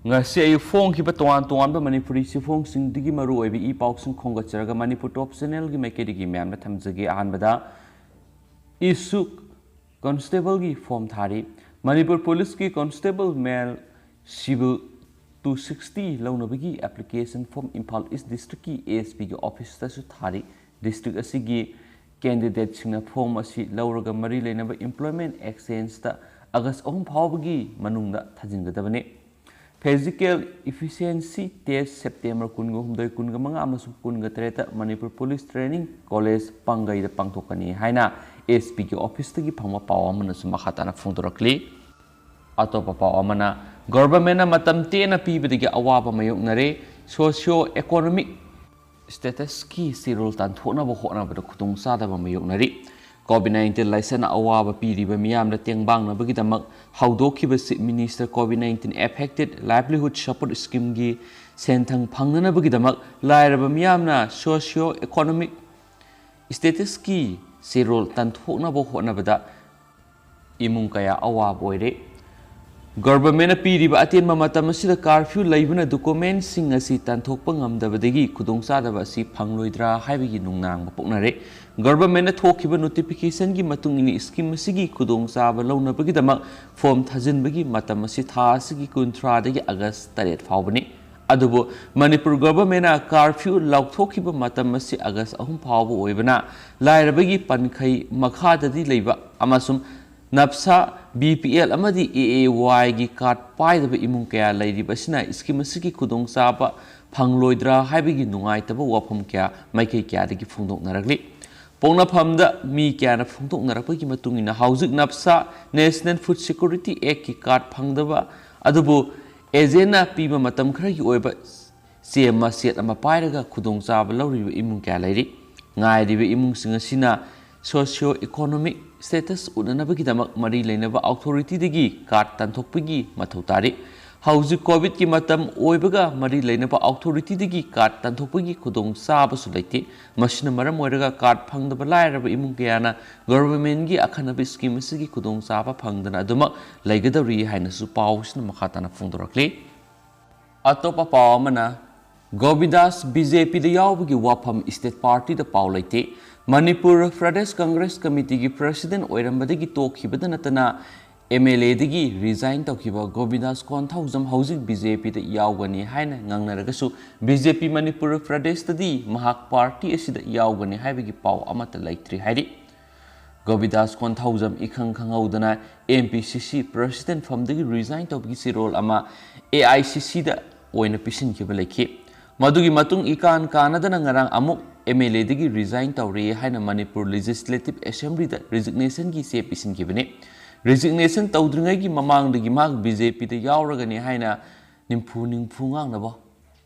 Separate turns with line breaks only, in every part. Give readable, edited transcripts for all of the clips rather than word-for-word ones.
ngasi ay phone ki patuan tuan ba manipuri si phone sing digi maru oi bi pau sing khonga charaga manipur top channel gi mekedi gi mem na thamjagi ahan bada isuk constable gi form thari manipur police ki constable male civil 260 launabagi application form Imphal East district ki ASP gi office ta su thari district asigi candidate singna form asi lauraga mari leinaba employment exchange ta August 3 phawbagi manungda thajingadabani Physical Efficiency Test September 2023 Manipur Police Training College Pangai da pangthokani haina SP ki office tagi phangma paw amana suma khatana phungdorakli atopa paw amana government matam tena pibadagi awaba mayoknare socio economic status ki sirul tan thona bo hona ba khutung sada ba mayoknari COVID-19 license awaba piriba miyam da tengbang na bagi damak haudokiba minister COVID-19 affected livelihood support scheme gi senthang phangnana bagi damak lairaba miyam na socio economic status ki sirol tanthokna bo hona bada imung kaya awab oire government piriba aten mamatam asida curfew laibuna document sing asi tanthokpa ngamdabadagi khudongsadaba si phangloidra haibagi nungnang poknare government thokiba notification gi matung ini scheme asigi khudongchaba launabagi damak form thajinbagi matam asi tha asigi kunthra dagi august 8 phawbani adubo manipur government curfew lauthokiba matam asi august 3 phawbo oibana lairabagi pankhai makhadadi leiba amasum Napsa BPL amadi AAY gi card paidaba imung kaya lairibasina scheme asigi khudongchaba phangloidra haibagi nungaitaba wafam kya maikai kya dagi phungdoknaragli Pongna phamda mi kyana phungdoknarakpagi matungina haujik napsa National Food Security Act ki card phangdaba adubu agena piba matam khara gi oiba sema set ama pairaga khudongchaba lauriba imung kya lairi ngairiba imung singa sina socio economic status unanabagi damak mari leinaba authority dagi card tanthokpagi mathau tari Hauji COVID ki matam oibaga mari leinaba authority dagi card tanthokpagi khudong saba su leite masina maram oiraga card phangdaba lairaba imung kayana government gi akhanaba scheme asigi khudong saba phangdana aduma laigadari haina su pawsna makhatana phungdorakli atopa pawamana Govindas BJP da yawbagi wafam state party da paw leite Manipur Pradesh Congress Committee ki president oirambadagi tokhibada natana MLA digi resign taukiba Govindas Konthaujam haujik BJP da yawgani haina ngangnaragasu BJP Manipur Pradesh tadi mahak party asida yawgani haibagi paw amata laitri hairi Govindas Konthaujam ikhang khangaudana MPCC president famdagi resign taubagi sirol ama AICC da oina pisin kiba laikhi madugi matung ikan kanadana ngarang amuk MLA digi resign tauri haina Manipur Legislative Assembly da resignation gi se pisin kibane Resignation tawdringai gi mamang dagi mag BJP da yawragani haina nimphu ngang nabo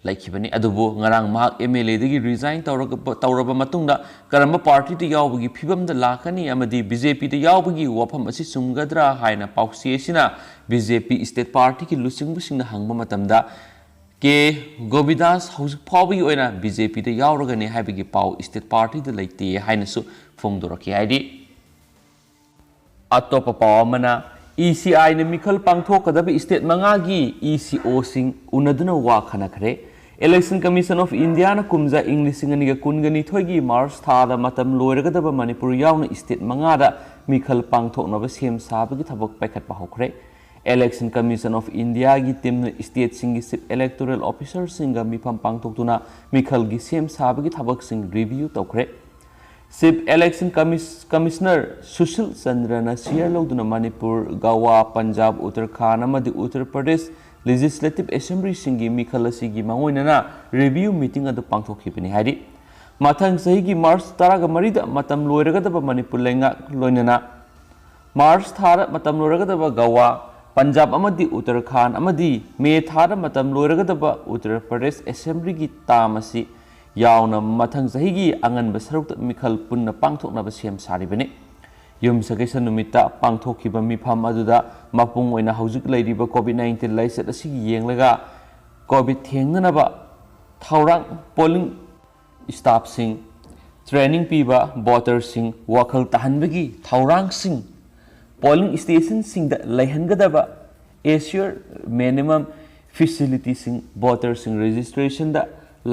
laikibani adubo ngarang mag MLA dagi resign tawraba matungda karamba party da yawbagi phibam da lakani amadi BJP da yawbagi wafam asi sumgadra haina pausi asina BJP state party ki lusingbu singna hangba matamda ke Govindas haujik phawbagi oina BJP da yawragani haibagi paw state party da laite haina su phongdoraki haidi Atopa pawamana ECI na mikhal pangthokadaba state mangagi ECO sing unaduna wa khanakre Election Commission of India na kumja English kungani thoigi March thada matam loiragadaba Manipur yawna state mangada mikhal pangthoknaba sem sabagi thabak paikhat pahokre Election Commission of India gi team state singi chief electoral officer singa mifam pangthoktuna mikhal gi sem sabagi thabak sing review tawkre Chief Election Commissioner Sushil Chandra na share loduna Manipur, Goa, Punjab, Uttarakhand amadi Uttar Pradesh Legislative Assembly singi mikhal asigi mangoinana review meeting adu pangthokibani hairi mathang sahi gi March 13 da matam loiragadaba Manipur lenga loinana March thara matam loiragadaba Goa, Punjab amadi Uttarakhand amadi May thara matam loiragadaba Uttar Pradesh Assembly gi tamasi Yauna mathang sahigi angan basaruk mikhal punna pangthoknaba sem saribani yum sagesa numita pangthokiba mifam aduda mapung oina haujik lairiba COVID-19 laiset asigi yenglaga COVID thengnanaba thaurang polling staff sing training piba voter sing wakhal tahanbagi thaurang sing polling station sing da laihangadaba assure minimum facilities voters registration da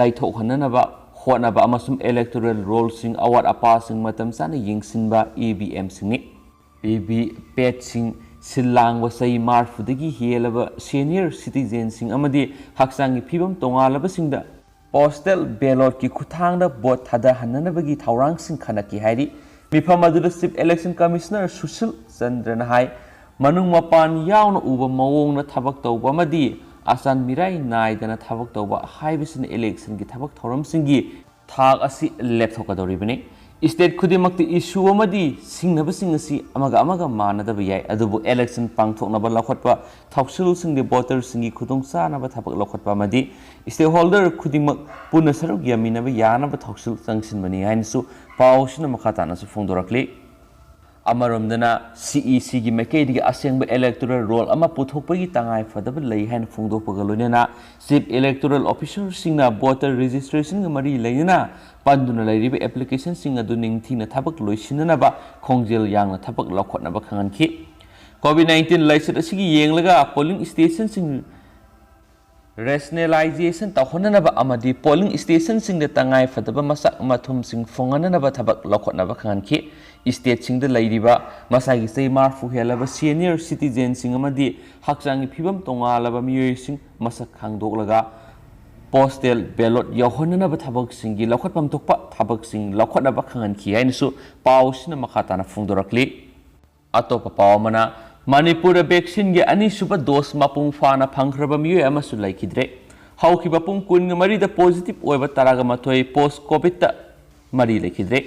laithok hananaba hotnaba amasum electoral rolls awat apa sing matam sana yingsinba EVM sing EV pet sing silang wasai marfudagi helaba senior citizen sing amadi haksangi phibam tongalaba singda postal ballot ki khuthangda vote thada hananabagi thaurang sing khanaki hairi mifam aduda chief election commissioner Sushil Chandran hai manung mapan yauna uba mawong na thabak tawba amadi asan mirai naidana thabak tawba haibisin election ki thabak thoram singi thak asi lepthokadoribani state खुदिमक्ति issue amadi singnaba singasi amaga manadaba yai adubu election pangthoknaba lakhotpa thausil singde voters singi khudong sanaba thabak lakhotpa amadi stakeholder खुदिmak punna saruk yaminaba yanaba thausil sangsinbani hainsu pawsina makhatana su phongdorakli amaromdana CEC gi makeidi gi asengba electoral roll ama puthokpagi tangai fadaba lei hain phongdokpaga loinena chief electoral officer singna voter registration gi mari leina panduna lairiba application sing adu ningthina thabak loisinanaba khongjel yangna thabak lakhotnaba khanganki COVID-19 laisat asigi yenglaga polling station sing rationalization tawhonanaba amadi polling station sing de tangai fadaba masak mathum sing fongananaba thabak lakhotnaba khanganki state sing de lairiba masagi sei marfu helaba senior citizen sing amadi hakjangi phibam tongalaba miyoi sing masak khangdoklaga postal ballot yahonanaba thabak singi lakhotpam tokpa thabak sing lakhotnaba khanganki hainsu pawsina makhatana phongdorakli atopa pawmana Manipur vaccine ge ani suba dose mapung fana phangkraba miyoi amasu laikidre haukiba pung kun mari da positive oiba taraga mathoi post covid ta mari laikidre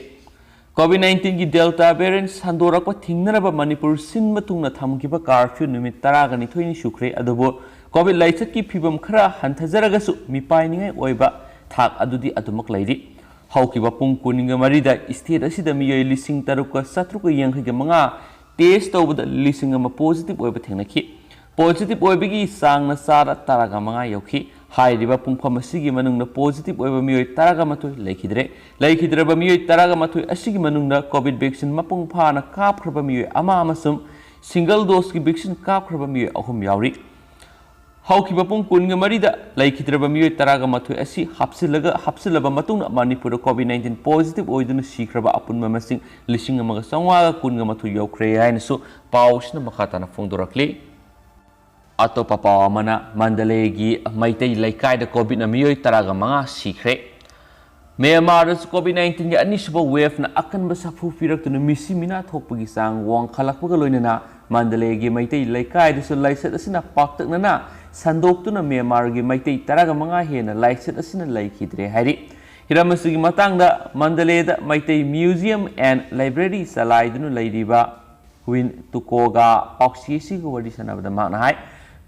COVID-19 की delta variant संदोरक थिंगनरब Manipur सिन मतुंगना थमकिबा curfew निमित तरागनि थोइनि सुख्रे अदुबो Covid लाइचत की फिबम खरा हंथजरगसु मिपाइनिङै ओइबा थाक अदुदि अदुमक लैरि हौकिबा पुंग कुनिंगा मरिदा state असिदा मियै लिसिंग तरुक सत्रुक यंखैगा मंगा test तौबदा लिसिंग अमा positive ओइबा थेंगनखि positive ओइबगी सांगना सारा तरागा मंगा यौखि हाइरिबा पुंगफम असिगी मनुंगना positive ओइबा मियै तरागा मथोइ लैखिद्रबा मियै तरागा मथोइ असिगी मनुंगना Covid vaccine मपुंग फाना कापख्रबा मियै अमा अमसुम सिंगल डोज की वैक्सीन कापख्रबा मियै अहुम यावरि हौकिबा पुंग कुनगा मरिदा लैखिद्रबा मियै तरागा मथोइ असि हापसिलबा मतुंगना मणिपुर कोविड-19 पॉजिटिव ओइदुना सिख्रबा अपुनबा मसिंग लिसिंग अमगा संवागा कुनगा मथोइ यौख्रे हाइनसु पाउसना मखाताना फोंदोरक्ले अतोपा पावमना मंडलेगी मैतै लैकायदा कोविड ना मियोय तरागा मंगा सिख्रे म्यांमार कोविड-19 की अनिसुब वेव ना अकनबा साफु पिरक्तुना मिसि मिना थोकपगी सांग वांग खलकपगा लोइनना मंडलेगी मैतै लैकायदासु लाइसेट असिना पाक्तकना संदोक्तुना म्यांमार की मैतै तरागा मंगा हेना लाइसेट असिना लैखिद्रे हारि हिरामसुगी मतंगदा मंडलेदा Meitei museum and library सलाइदुना लैरिबा win तुकोगा ऑक्सीसी को वडी सनाबदा मागना हाय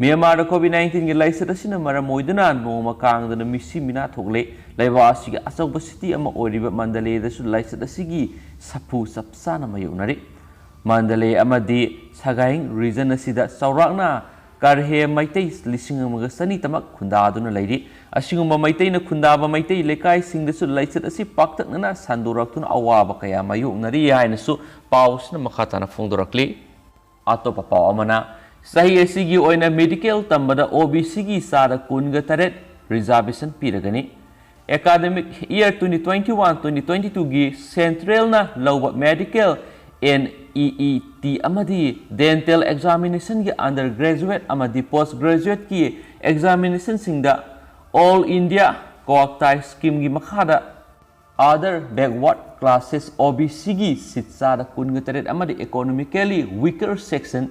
म्यांमार कोविड-19 की लाइसेट असिना मरम ओइदुना नोमा कांगदना मिसि मिना थोकले लैवासिगी अचौबा सिटी अमा ओरिबा मंडलेदसु लाइसेट असिगी सफु सपसाना मयुनरि मंडले अमदी सगाइंग रीजन असिदा सौराकना करहे मैतै लिसिंग अमगा सनी तमक खुंदादुना लैरि असिगुम्बा मैतैना खुंदाबा मैतै लेकाय सिंगदसु लाइसेट असि पाक्तकना संदोरक्तुना अवाबा कया मयुनरि हाइनसु पाउसना मखाताना फोंदोरक्ले अतोपा पाउ अमना सही असिगी ओइना मेडिकल तंबदा ओबीसी की सारा कुनगा तरेट रिजर्वेशन पिरगनी एकेडमिक ईयर 2021-2022 की सेंट्रल ना लौबा मेडिकल NEET अमदी डेंटल एग्जामिनेशन की अंडर ग्रेजुएट अमदी पोस्ट ग्रेजुएट की एग्जामिनेशन सिंगदा ऑल इंडिया कोऑक्टाई स्कीम की मखादा other backward classes OBC की सित्सादा कुनगा तरेट अमदी इकोनॉमिकली वीकर सेक्शन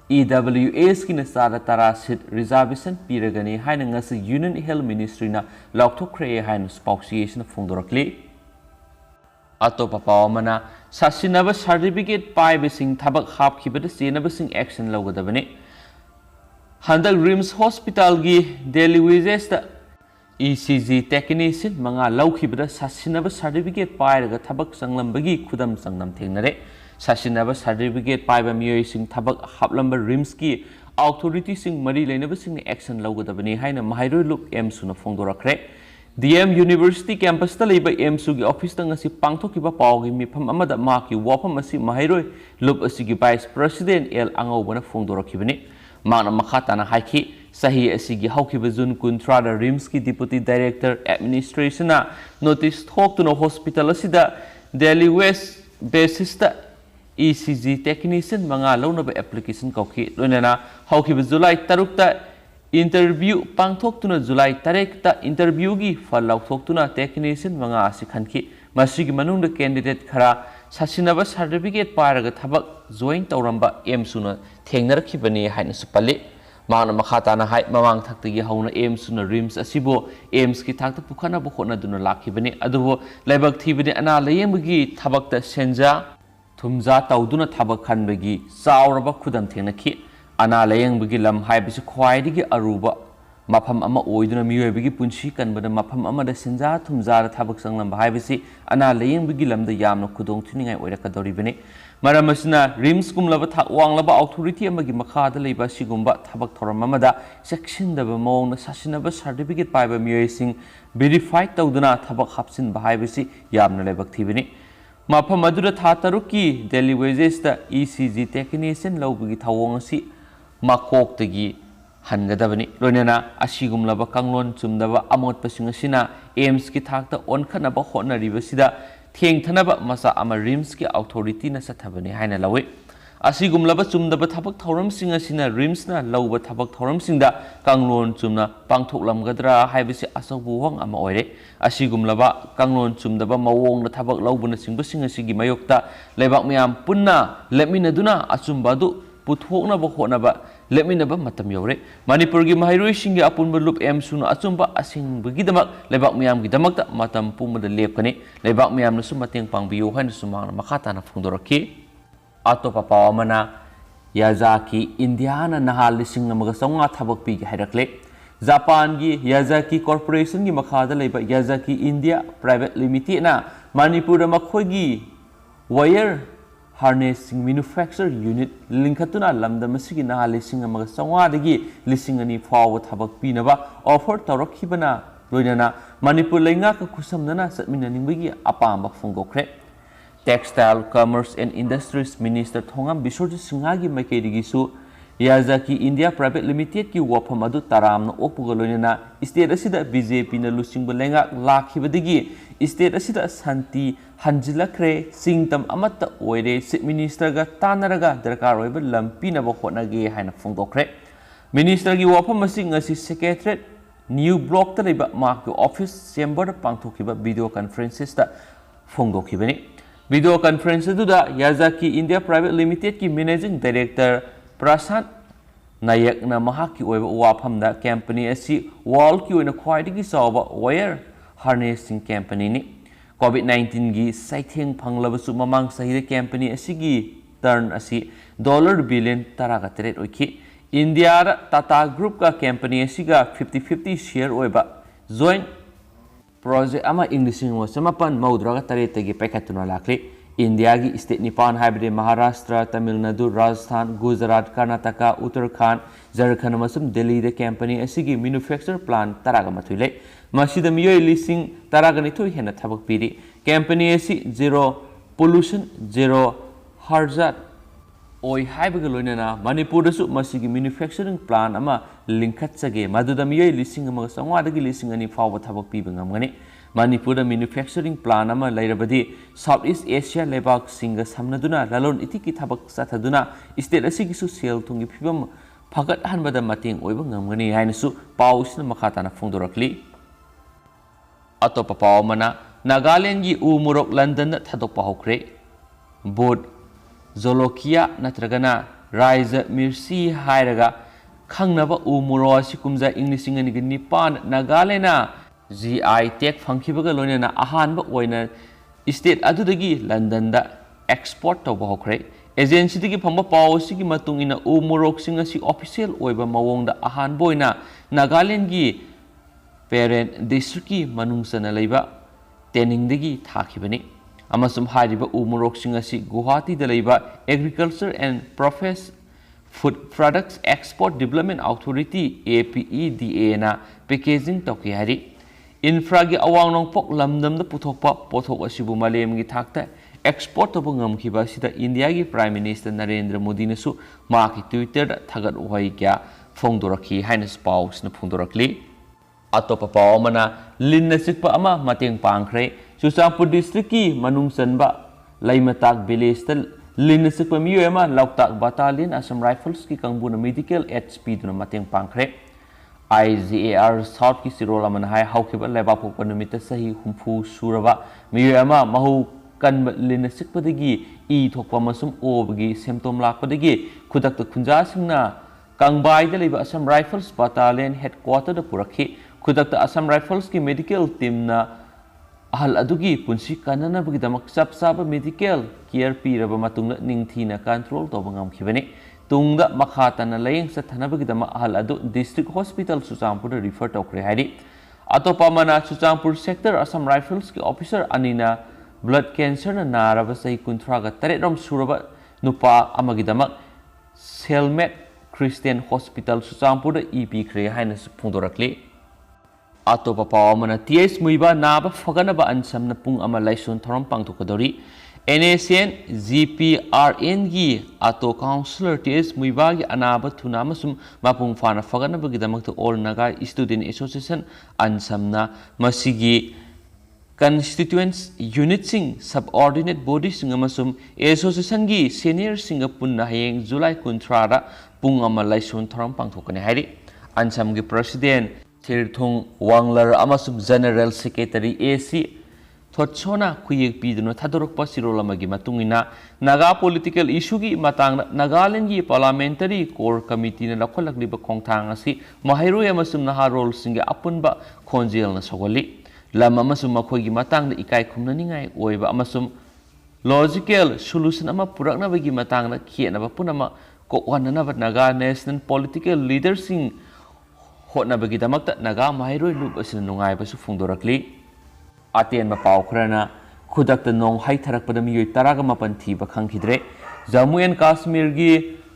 EWS की नसादा तरा सीट रिजर्वेशन पिरगनी हाइन ngasi यूनियन हेल्थ मिनिस्ट्री ना लाउथोख्रे हाइन स्पाउसिएशन फोंदोरक्ले अतोपा पावमना सासिनबा सर्टिफिकेट पाइबसिंग थबक हापखिबदा चेनबसिंग एक्शन लौगदबने हंदक रिम्स हॉस्पिटल की डेली वेजेस दा ECG टेक्नीशियन मंगा लौखिबदा सासिनबा सर्टिफिकेट पाइरगा थबक संगलंबगी खुदम संगनम थेंगनरे सासिनबा सर्टिफिकेट पाइबा मियोइसिंग थबक हापलंबा रिम्स की अथॉरिटी सिंग मरी लेनबसिंग एक्शन लौगदबने हाइना महाइरोय लुक एमसुना फोंदोरखरे DM यूनिवर्सिटी कैंपस ता लेबा एमसु की ऑफिस ता ngasi पांगथोकिबा पावगी मिफम अमदा माकी वाफम असि महाइरोय लुप असि की वाइस प्रेसिडेंट एल अंगौबना फोंदोरखिबने माना मखाताना हाइखि सही असिगी हौखिबा जुन कुंथ्रादा रिम्स की डिप्यूटी डायरेक्टर एडमिनिस्ट्रेशन नोटिस थोक्तुना हॉस्पिटल असिदा daily waste basis ECG technician मंगा लौनब एप्लीकेशन कौखी लोनना हौखिबा जुलाई 3 इंटरव्यू पांथोक्तुना जुलाई 3 इंटरव्यू की फल लौथोक्तुना टेक्नीशियन मंगा असि खनखी मसिगी मनुंग कैंडिडेट खरा सासिनब सर्टिफिकेट पारग थबक जॉइन तौरंबा एमसुना थेंगनरखिबनी हाइनसु पल्ली मांगना मखाताना हाइ ममांग थक्तगी हौना एमसुना रिम्स असिबो एम्स की थाक्ता पुखनाबो होनादुना लाखिबनी अदुबो लेबक थीबनी अना लयेंबगी थबकता सेंजा थुमजा तौदुना थबक खनबगी चावरबा खुदम थेंनखि अना लयेंबगी लम हाइबसि ख्वाइदिगी अरुबा मफम अमा ओइदुना मियोइबगी पुंसी कनबदा मफम अमादा सेंजा थुमजा थबक संगलम हाइबसि अना लयेंबगी लमदा यामना खुदोंग थुनिंगाइ ओइरकदौरिबनी मरम असना रिम्स कुमलबा थाक वांगलबा अथॉरिटी अमगी मखादा लेबा सिगुंबा थबक थोरम अमदा सेक्शनदबा मौंगना सासिनबा सर्टिफिकेट पाइबा मियोइसिंग वेरीफाइड तौदुना थबक हापसिन हाइबसि यामना लेबक थीबनी मफम अदुदा था तरुकी डेली वेजेस ECG टेक्नीशियन लौबगी थवोंग असि माकोक्तगी हनगदबनी लोनना असिगुमलबा कांगलोन चुमदबा अमोटपसिंग असिना एम्स की थाक्ता ओनखनबा होटनरिबसिदा थेंथनबा मसा अमा रिम्स की अथॉरिटी न सथबनी हाइना लवे असिगुमलबा चुमदबा थबक थौरमसिंग असिना रिम्स न लौबा थबक थौरमसिंगदा कांगलोन चुमना पांथोकलमगदरा हाइबसि असौबु वंग अमा ओइरे असिगुमलबा कांगलोन चुमदबा मवोंग न थबक लौबना सिंगबसिंग असिगी मयोक्ता लेबाक मयाम पुन्ना लेमिनदुना अचुमबादु पुथोकनबा होनबा लेमिनबा मतम यौरे मणिपुर की महैरोइसिंग अपुनबा लुप एमसुना अचुमबा असिंगबगिदमक लेबाक मयामगिदमकता मतम पुमदा लेपकनी लेबाक मयामनसु मतेंग पांगबियो हाइनसु मांगना मखाताना फोंदोरखी अतोपा पावमना याजाकी इंडियाना नहाल लिसिंग अमगा चौंगा थबक पीगे हाइरकले जापान की याजाकी कॉर्पोरेशन की मखादा लेबा याजाकी इंडिया प्राइवेट लिमिटेड ना मणिपुर मखोगी वायर हार्नेसिंग मैन्युफैक्चर यूनिट लिंखतुना लमदम सिगी नहाल लिसिंग अमगा चौंगा दगी लिसिंग अनि फाव थबक पीनबा ऑफर तौरखिबना लोइनना मणिपुर लेंगा का खुसमदना सतमिननिंबगी अपांबा फोंगोखरे textile commerce and industries minister Thongam Biswajit सिंगागी मैकेरिगिसु याजाकी इंडिया प्राइवेट लिमिटेड की वफम अदु तरामना ओपुगा लोइनना स्टेट असिदा बीजेपी न लुसिंग लेंगा लाखिबदगी स्टेट असिदा शांति हंजिलखरे सिंगतम अमत ओइरे चीफ मिनिस्टर गा तानरगा दरकार ओइबा लंपीनबा होटनगे हाइना फोंदोखरे मिनिस्टर की वफम असि ngasi सेक्रेटरीट न्यू ब्लॉक त लेबा मार्क ऑफिस चेंबर पांथोखिबा वीडियो कॉन्फ्रेंसेस ता फोंदोखिबनी वीडियो कॉन्फ्रेंस याजाकी इंडिया प्राइवेट लिमिटेड की मैनेजिंग डायरेक्टर प्रशांत नायकना महाकी वाफम कंपनी वर्ल्ड की ख्वाइदगी चाव वायर हार्नेसिंग कंपनी कोविड-19 की सैथेंग फंगलबसु ममांग सही company turn $1 billion 13 India Tata group का कंपनी 50-50 शेयर जॉइंट प्रोजेक्ट अमा इंग्लिश मपन मौद्रगा तरेतगी पैखतुना लाखली इंडिया की स्टेट निपान हाइबदे महाराष्ट्र तमिलनाडु राजस्थान गुजरात कर्नाटका उत्तराखंड झारखंड मसम दिल्ली दे कंपनी असिगी मैन्युफैक्चर प्लान 13 ले मसिदा मियोय लिसिंग 13 हेना थबक पीरी कंपनी असि जीरो पोल्यूशन जीरो हार्जात ओय हाइबगा लोइनना मणिपुरदसु मसिगी मैन्युफैक्चरिंग प्लान अमा लिंखत्सगे मदुदा मियोय लिसिंग अमा संवादगी लिसिंग अनि फाव थबक पीबा ngमगनी मणिपुर मैन्युफैक्चरिंग प्लान अमा लैरबदी साउथ ईस्ट एशिया लेबाक सिंग समनदुना ललोन इतिकी थबक सथदुना स्टेट असिगिसु सेल थुंगी फिबम फगत हनबदा मतेंग ओइबा ngमगनी हाइनसु पाउसिन मखाताना फोंदोरकली अतोप पावमना नागालैंड की उ मुरोक लंदन थदोक हौखरे बोर्ड जोलोकिया नत्रगना राइज मिर्सी हायरगा खंगनबा उ मुरो असि कुमजा इंग्लिशिंग नि निपान नागालैंड GI टेक फंखिबगा लोइनना अहानबा ओइना स्टेट अदुदगी लंदन दा एक्सपोर्ट तौबा हौखरे एजेंसी दगी फंबा पावसी की मतुंगिना उ मुरोक सिंग असि ऑफिशियल ओइबा मवोंगदा अहानबा ओइना नागालैंड की पेरेंट डिस्ट्रिक्ट की मनुंगसना लेबा टेनिंगदगी थाखिबनी अमसुम हारिबा उ मुरोक सिंग असि गुवाहाटी दा लेबा agriculture and process food products export development authority APEDA ना पैकेजिंग तौके हारि इंफ्रा की अवांग नोंपोक लमदम पुथोकपा पोथोक असिबु मालेम की थाकता एक्सपोर्ट तब ngमखिबा सिदा इंडिया की प्राइम मिनिस्टर नरेंद्र मोदी नसु माकी ट्विटर थगत वहाई क्या ꯐꯣꯡꯗꯣꯔꯛꯈꯤ ꯍꯥꯏꯅꯁꯨ ꯄꯥꯎꯁꯤꯅ ꯐꯣꯡꯗꯣꯔꯛꯂꯤ ꯑꯇꯣꯞꯄ ꯄꯥꯎ ꯑꯃꯅ ꯂꯤꯟꯅ ꯆꯤꯛꯄ ꯑꯃ ꯃꯇꯦꯡ ꯄꯥꯡꯈ꯭ꯔꯦ ꯆꯨꯔꯆꯥꯟꯄꯨꯔ ꯗꯤꯁꯇ꯭ꯔꯤꯛꯀꯤ ꯃꯅꯨꯡ ꯆꯟꯕ ꯂꯩꯃꯇꯥꯛ ꯚꯤꯂꯦꯖꯇ ꯂꯤꯟꯅ ꯆꯤꯛꯄ ꯃꯤꯑꯣꯏ ꯑꯃ ꯂꯧꯇꯥꯛ ꯕꯇꯥꯂꯤꯌꯟ ꯑꯁꯥꯝ ꯔꯥꯏꯐꯜꯁꯀꯤ ꯀꯥꯡꯕꯨꯅ ꯃꯦꯗꯤꯀꯦꯜ ꯑꯦꯗꯁ ꯄꯤꯗꯨꯅ ꯃꯇꯦꯡ ꯄꯥꯡꯈ꯭ꯔꯦ IGAR ꯁꯥꯎꯠꯀꯤ ꯆꯤꯔꯣꯜ ꯑꯃꯅ ꯍꯥꯏ ꯍꯧꯈꯤꯕ ꯂꯩꯕꯥꯛꯄꯣꯛꯄ ꯅꯨꯃꯤꯠꯇ ꯆꯍꯤ 60 ꯁꯨꯔꯕ ꯃꯤꯑꯣꯏ ꯑꯃ ꯃꯍꯨ ꯀꯟꯕ ꯂꯤꯟꯅ ꯆꯤꯛꯄꯗꯒꯤ ꯏ ꯊꯣꯛꯄ ꯑꯃꯁꯨꯡ ꯑꯣꯕꯒꯤ ꯁꯤꯝꯇꯣꯝ ꯂꯥꯛꯄꯗꯒꯤ ꯈꯨꯗꯛꯇ ꯈꯨꯟꯖꯥꯁꯤꯡꯅ ꯀꯪꯕꯥꯏꯗ ꯂꯩꯕ ꯑꯁꯥꯝ ꯔꯥꯏꯐꯜꯁ ꯕꯇꯥꯂꯤꯌꯟ ꯍꯦꯗꯀ꯭ꯋꯥꯇꯔꯗ ꯄꯨꯔꯛꯈꯤ ꯈꯨꯗꯛꯇ ꯑꯁꯥꯝ ꯔꯥꯏꯐꯜꯁꯀꯤ ꯃꯦꯗꯤꯀꯦꯜ ꯇꯤꯝꯅ ahal adugi punsi kanana bagidamak chap chapa medical care piraba matungna ningthina control toba ngamkhibani tungda makhatana layeng sa thana bagidama ahal adu district hospital Chuchampur refer tokre hari atopa mana Chuchampur sector Assam Rifles ki officer anina blood cancer na naraba sai kunthraga tareram suraba nupa amagidamak Selmet Christian Hospital Chuchampur EP khre haina phungdorakli अतोप पाव अमना TS मुइबा नाबा फगनबा अनसमना पुंग अमा लाइसोन थरम पांगथोकदोरी NSN GPRN गी अतो counsellor TS मुइबा गी अनाबा थुना मसुम मापुंग फाना फगनबा गी दमकतो ऑल नागा स्टूडेंट एसोसिएशन अनसमना मसिगी constituents unit sing subordinate body sing amasum association gi senior sing punna hayeng July kuntrada pung ama laison thoram pangthokani hari ansam gi president Thirthung Wanglar amasum general secretary AC Thotchona kuyek pidno thadorokpa sirolamagi matungina naga political issue gi matangna Nagaland gi parliamentary core committee na lakholakliba khongthang asi mahairoi amasum naha role singa apunba khonjel na sogoli lam amasum makhoi gi matangna ikai khumnaningai oiba amasum logical solution ama purakna bagi matangna khiena ba punama kokwanna ba naga national political leadersing hotna bagi damakta naga mahairoi loop asina nungai basu phungdorakli aten ma paw khrana khudakta nong hai tharakpada miyoi taraga mapan thiba khangkhidre Jammu and Kashmir gi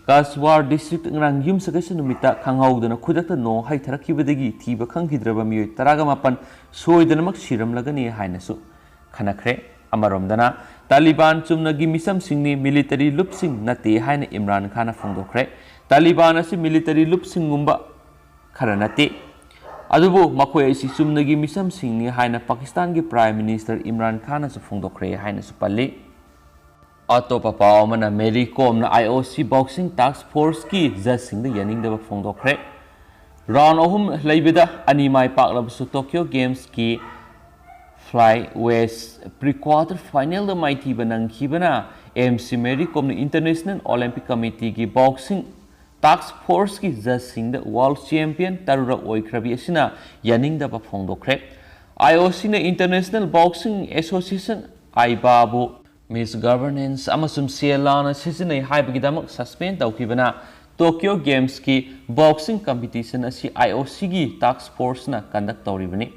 Kaswar district ngrang yum sagasa numita khanghaudana khudakta nong hai tharakhibadagi thiba khangkhidraba miyoi taraga mapan soidanamak siram lagani hainasu khanakre amaromdana Taliban chumnagi misam singni military loop sing nate haina Imran Khan phungdokre Taliban asi military loop singumba Karanati Adubu Makoi si sumnagi misam singni haina Pakistan gi Prime Minister Imran Khan su phungdokre haina su palli atopa paw mana Mary Kom na IOC boxing task force ki judge sing da yaning da phungdokre round ohum leibida ani mai paklab su Tokyo Games ki fly west pre-quarter final da mai thi banang khibana MC Mary Kom na International Olympic Committee ki boxing Task Force ki judge sing the world champion tarura oikrabi asina yaning da phongdokre IOC na International Boxing Association aibabu misgovernance amasum sialana seasonai haibagi damak suspend tawkibana Tokyo Games ki boxing competition asi IOC gi task force na conduct tawribani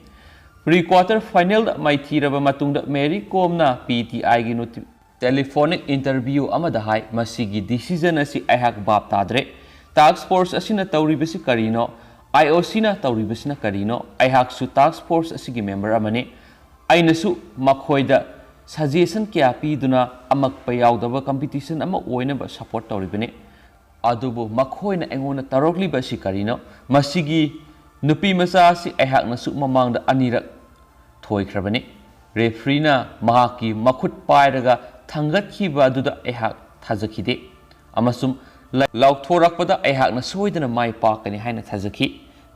pre-quarter final da mai thiraba matungda Mary Kom na PTI gi telephonic interview amada hai masigi decision asi aihak bab tadre Task Force asina tawribasi karino IOC na tawribasina karino aihak su task force asigi member amane ainasu makhoida suggestion kya piduna amak payawdaba competition ama oina ba support tawribane adubu makhoina engona tarokli basi karino masigi nupi masa si aihak na su mamangda anirak thoikrabane referee na mahaki makhut pairaga thangat khiba aduda aihak thajakhide amasum Lauthorakpada aihakna soidana mai pakani haina thajaki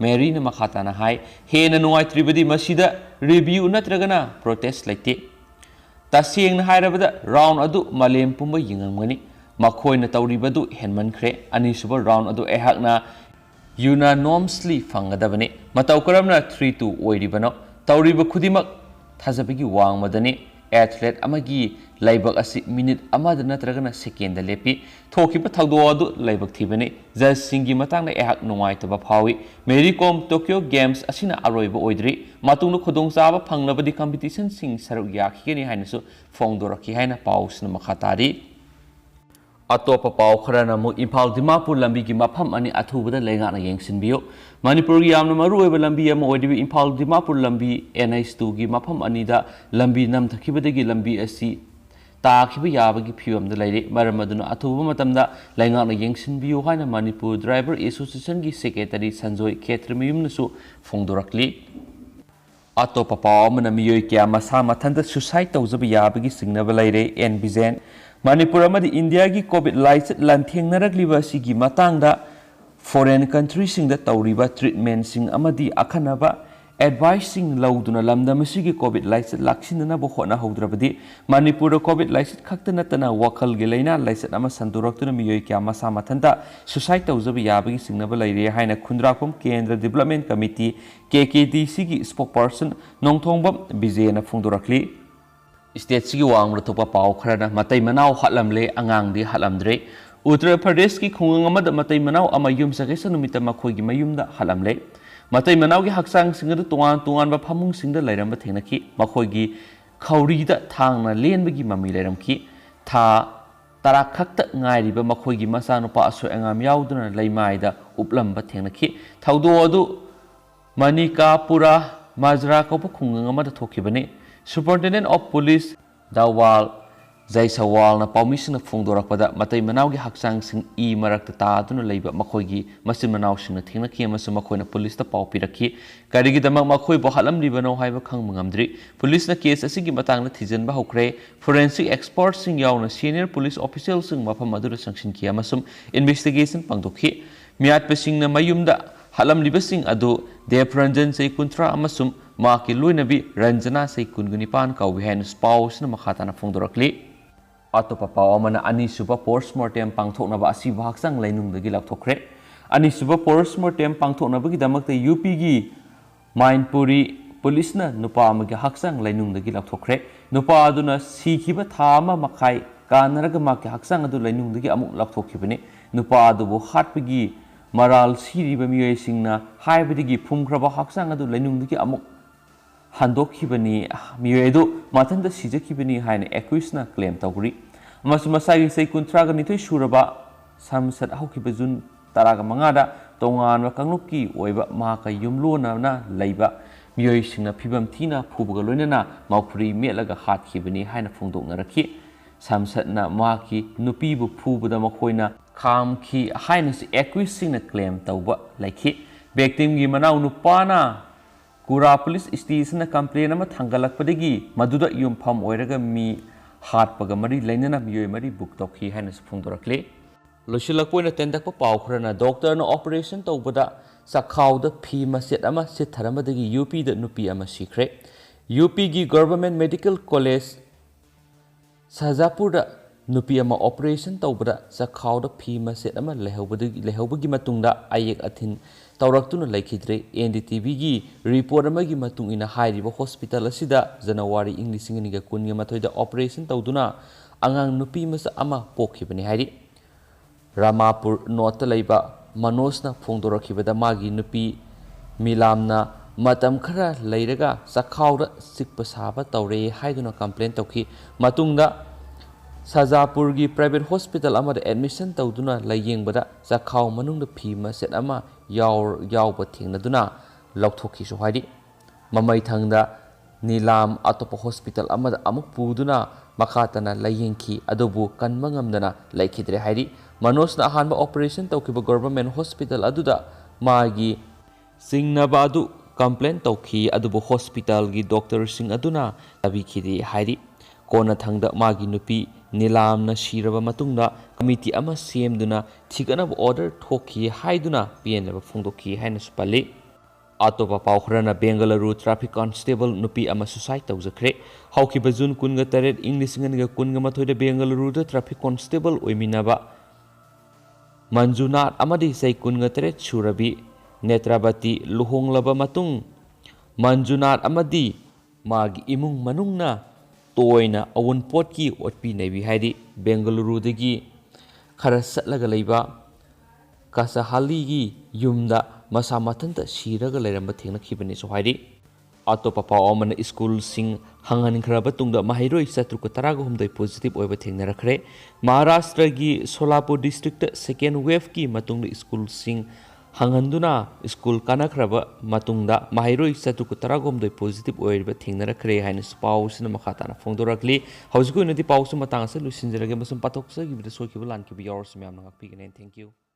Mary na makhatana hai hena nuai tribadi masida review natragana protest laite taseng na hairabada round adu malem pumba yingamgani makhoina tawribadu henmankhre anisuba round adu aihakna unanimously fangadabane matau karamna 3-2 oiribano tawriba khudimak thajabagi wangmadani athlete amagi laibak asi minute amada natragana second da lepi thokiba thagdo adu laibak thibani judge singi matangna ehak nungai taba phawi Mary Kom Tokyo Games asina aroiba oidri matungna khudong chaba phanglabadi competition sing saruk yakhigani hainasu phongdoraki haina pausna makhatari atopa paw kharana mu Imphal Dimapur lambi gi mafam ani athubada lengana yengsinbiyo Manipur gi yamna maruoiba lambi ama oidibi Imphal Dimapur lambi NH2 gi mafam ani da lambi nam thakibadagi lambi asi ताखिबा याबगी फिवमदा लेरे मरम अदुना अथुबा मतमदा लैंगाकना येंसिनबियु हाइना मणिपुर ड्राइवर एसोसिएशन की सेक्रेटरी संजोय खेत्रमयुमनसु फोंदोरकली अतोप पाव मियोई क्या मसा मथंद सुसाइड तौजब याबगी सिंगनब लेरे एन बिजेन मणिपुर इंडिया की कोविड लाइसेट लांथेंगनरकलिबा सिगी मतंगदा फॉरेन कंट्री सिंगदा तौरिबा ट्रीटमेंट सिंग अमदी अखनबा एडवाइस लौदुना लमदम की कोविड लाइसेट लाक्सिननब होनाहौद्रबदी मणिपुर कोविड लाइसेट खक्त नतना वखल गे लैना लाइसेट अमा संदुरक्तुना मियोई क्या मसा मथंदा सुसाइड तौजब याबगी सिंगनब लैरे हाइना खुंद्राकुम केंद्र डेवलपमेंट कमिटी KKDC की स्पोकपर्सन नोंथोंबम बिजेना फोंदोरकली स्टेट की वांग थोप पाव खरना मतई मनाव हलमले अंगांगदी हलमद्रे उत्तर प्रदेश की खुंगंग अमद मतई मनाव अमा युम सगेस नुमित मखोगी मयुमदा हलमले मतई मनाव की हक्सांग सिंगद तोंगान तोंगान फमुंग सिंगद लैरम थेंगनकी मखोगी खौरीदा थांगना लेनबगी ममी लैरमकी था तरा खक्त गायरिबा मखोगी मचानुपा असोय अंगाम याउदुना लैमाइदा उपलंब थेंगनकी थौदो अदु मणिकापुरा माजरा कौप खुंगंग अमद थोखिबने superintendent of police Dhawal Jaiswal पाउमीसिंग फोंदोरकपदा मतई मनाव की हक्सांग सिंग ई मरक्ता तादुना लैबा मखोगी मसिन मनाव सिंग थेंगनकी अमसु मखोयना पुलिस ता पाउ पिरखी करिगिदमक मखोय बो हलमलिबनो हाइबा खंग मंगमद्री पुलिस न केस असिगी मतंगना थिजनबा होख्रे फोरेंसिक एक्सपर्ट सिंग यावना सीनियर पुलिस ऑफिशियल सिंग मफम अदुरा संक्शन की अमसुम इन्वेस्टिगेशन पंगदोखी मियात पेसिंग न मयुमदा हलम लिबसिंग अदु देवरंजन से कुंत्रा अमसुम माकी लोइनबी रंजना से कुनगुनिपान काउबी हैन स्पाउस न मखाताना फोंदोरकली अतोप पाव अमना अनिसुबा पोस्टमार्टम पांथोकनबा असि भागसांग लैनुंगदगी लाथोखरे अनिसुबा पोस्टमार्टम पांथोकनबगी दमकते यूपी की माइनपुरी पुलिस न नुपा अमगे हक्सांग लैनुंगदगी लाथोखरे नुपा अदुना सीखिबा था अमा मखाई कानरग माके हक्सांग अदु लैनुंगदगी अमुक लाथोखिबने नुपा अदुबो हाटपगी मराल सिरिबा मियोइसिंगना हाइबदिगी फुमख्रबा हक्सांग अदु लैनुंगदगी अमुक हंदोखिबनी मियोइदो माथंद सिजखिबनी हाइना एक्विसना क्लेम तौरी अमसु मसागी से कुंथ्रागा निथोय सुरबा समसद हौखिबा जुन तरागा मंगादा तोंगान कांगलुकी ओइबा माका युमलोना लैबा मियोइसिंगना फिबम थीना फुबगा लोइनना माउफ्री मेलगा हाटखिबनी हाइना फोंदोकनरखि समसदना माकी नुपीबु फुबदा मखोइना खामखी हाइनस एक्विससिंगना क्लेम तौबा लाइखि बेक्टिमगी मनाउ नुपाना कुरा पुलिस स्टेशन कंप्लेन अमा थांगलकपदगी मदुदा युमफम ओइरगा मी हाटपगा मरी लैनना मियोय मरी बुक तौखि हाइनस फोंदोरकले लोसिलकपोइना तेंदकप पावखरना डॉक्टरना ऑपरेशन तौबदा सखाउदा फी मसेट अमा सिथरमदगी यूपी दा नुपी अमा सिखरे यूपी की गवर्नमेंट मेडिकल कॉलेज शाहजहापुर नुपी अमा ऑपरेशन तौबदा सखाउदा फी मसेट अमा लेहौबगी मतुंगदा आयेक अथिन तौरक्तुना लैखिद्रे एनडीटीवी की रिपोर्ट अमगी मतुंगिना हाइरिबा हॉस्पिटल असिदा जनवरी इंग 2019 दा ऑपरेशन तौदुना अंगांग नुपी मसा अमा पोखिबनी हाइरि रामापुर नोट लैबा मनोजना फोंदोरखिबदा मागी नुपी मिलामना मतम खरा लैरगा सखाउदा सिकप साबा तौरे हाइदुना कंप्लेन तौखि मतुंगदा शाहजहापुर की प्राइवेट हॉस्पिटल अमदा एडमिशन तौदुना लायेंबदा सखाउ मनुंगदा फी मसेट अमा यावबा थेंगनदुना लौथोखिसु हाइरि ममैथंगदा नीलाम अतोप हॉस्पिटल अमदा अमुक पुदुना मखातना लायेंखि अदुबु कन्बा ngamdana लाइखिद्रे हाइरि मनोजना अहानबा ऑपरेशन तौखिबा गवर्नमेंट हॉस्पिटल अदुदा मागी सिंगनबा अदु कंप्लेन तौखि अदुबु हॉस्पिटल की डॉक्टर सिंग अदुना अबिखिदि हाइरि कोना थंगदा मागी नुपी नीलामना सिरबा मतुंगदा कमिटी अमा सेमदुना थिगनब ऑर्डर थोखि हाइदुना पीएनब फोंदोखि हाइना सुपल्ली अतोपा पाउखरना बेंगलुरु ट्रैफिक कांस्टेबल नुपी अमा सुसाइड तौजखरे हौखिबा जुन 19 इंग 2019 बेंगलुरु ट्रैफिक कांस्टेबल ओइमिनाबा मंजुनाथ अमदी सै 19 सुरबी नेत्रावती लुहोंगलबा मतुंग मंजुनाथ अमदी मागी इमुंग मनुंगना तोयना अवनपोट की ओटपी नैबी हाइदि बेंगलुरुदगी खरा सटलगा लैबा कासाहाली की युमदा मसा मथंत सिरगा लैरंबा थेंगनखिबनी सो हाइदि अतोपा पाव अमना स्कूल सिंग हंगनखरबा तुंगदा माहिरोय 739 पॉजिटिव ओइबा थेंगनरखरे महाराष्ट्र की सोलापुर डिस्ट्रिक्ट सेकेंड वेव की मतुंग school Singh hanganduna school kanakraba matungda mahairoi chatuku taragomdoi positive oiriba thingnarakre haina pau sina makhatana phongdorakli hausiku inati pau su matang ase lusinjrage masum patok sa gibida sokibu lankibu yours myam nangak pigane. Thank you.